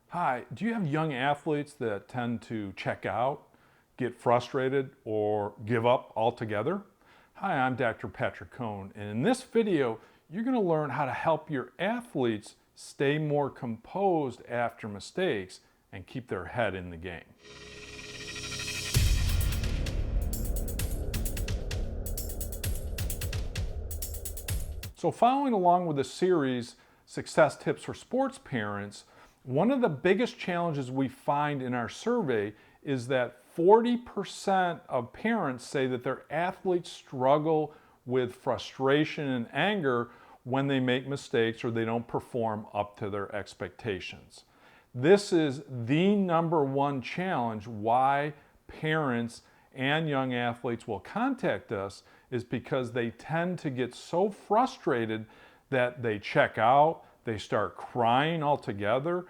Hi, do you have young athletes that tend to check out, get frustrated, or give up altogether? Hi, I'm Dr. Patrick Cohn, and in this video, you're going to learn how to help your athletes stay more composed after mistakes and keep their head in the game. So following along with the series, Success Tips for Sports Parents, one of the biggest challenges we find in our survey is that 40% of parents say that their athletes struggle with frustration and anger when they make mistakes or they don't perform up to their expectations. This is the number one challenge why parents and young athletes will contact us, is because they tend to get so frustrated that they check out, they start crying altogether.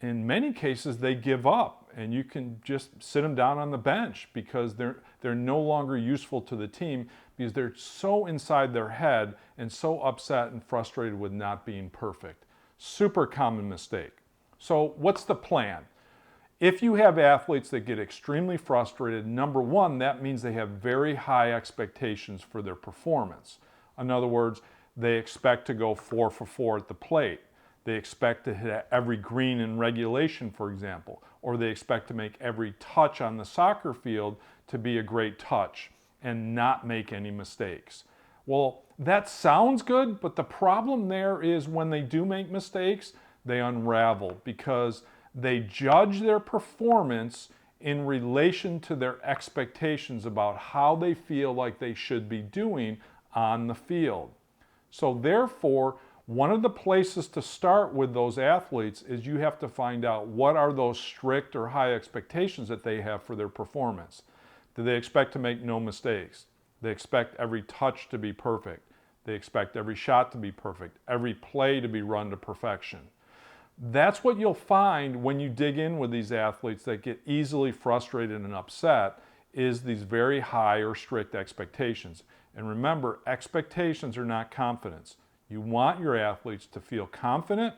In many cases, they give up, and you can just sit them down on the bench because they're no longer useful to the team because they're so inside their head and so upset and frustrated with not being perfect. Super common mistake. So what's the plan? If you have athletes that get extremely frustrated, number one, that means they have very high expectations for their performance. In other words, they expect to go 4 for 4 at the plate. They expect to hit every green in regulation, for example, or they expect to make every touch on the soccer field to be a great touch and not make any mistakes. Well, that sounds good, but the problem there is when they do make mistakes, they unravel because they judge their performance in relation to their expectations about how they feel like they should be doing on the field. So therefore, one of the places to start with those athletes is you have to find out what are those strict or high expectations that they have for their performance. Do they expect to make no mistakes? They expect every touch to be perfect. They expect every shot to be perfect, every play to be run to perfection. That's what you'll find when you dig in with these athletes that get easily frustrated and upset, is these very high or strict expectations. And remember, expectations are not confidence. You want your athletes to feel confident,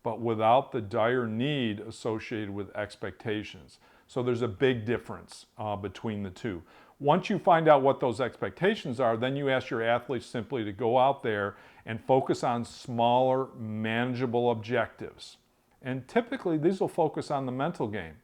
but without the dire need associated with expectations. So there's a big difference between the two. Once you find out what those expectations are, then you ask your athletes simply to go out there and focus on smaller, manageable objectives. And typically, these will focus on the mental game.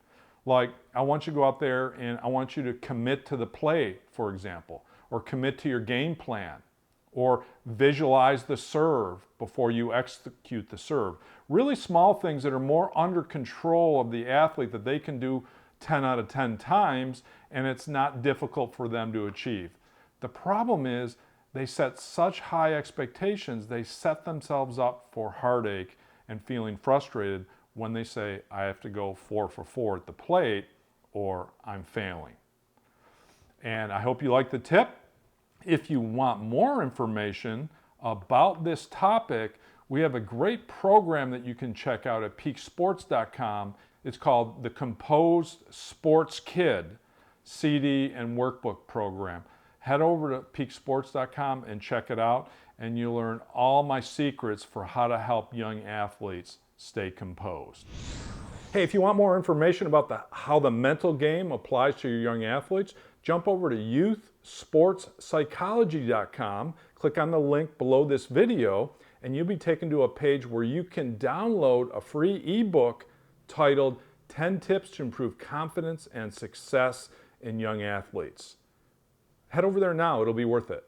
Like, I want you to go out there and I want you to commit to the play, for example, or commit to your game plan, or visualize the serve before you execute the serve. Really small things that are more under control of the athlete that they can do 10 out of 10 times, and it's not difficult for them to achieve. The problem is they set such high expectations, they set themselves up for heartache and feeling frustrated when they say, I have to go 4 for 4 at the plate or I'm failing. And I hope you like the tip. If you want more information about this topic, we have a great program that you can check out at peaksports.com. It's called the Composed Sports Kid CD and Workbook Program. Head over to peaksports.com and check it out, and you'll learn all my secrets for how to help young athletes stay composed. Hey, if you want more information about how the mental game applies to your young athletes, jump over to youthsportspsychology.com, click on the link below this video, and you'll be taken to a page where you can download a free ebook titled 10 Tips to Improve Confidence and Success in Young Athletes. Head over there now, it'll be worth it.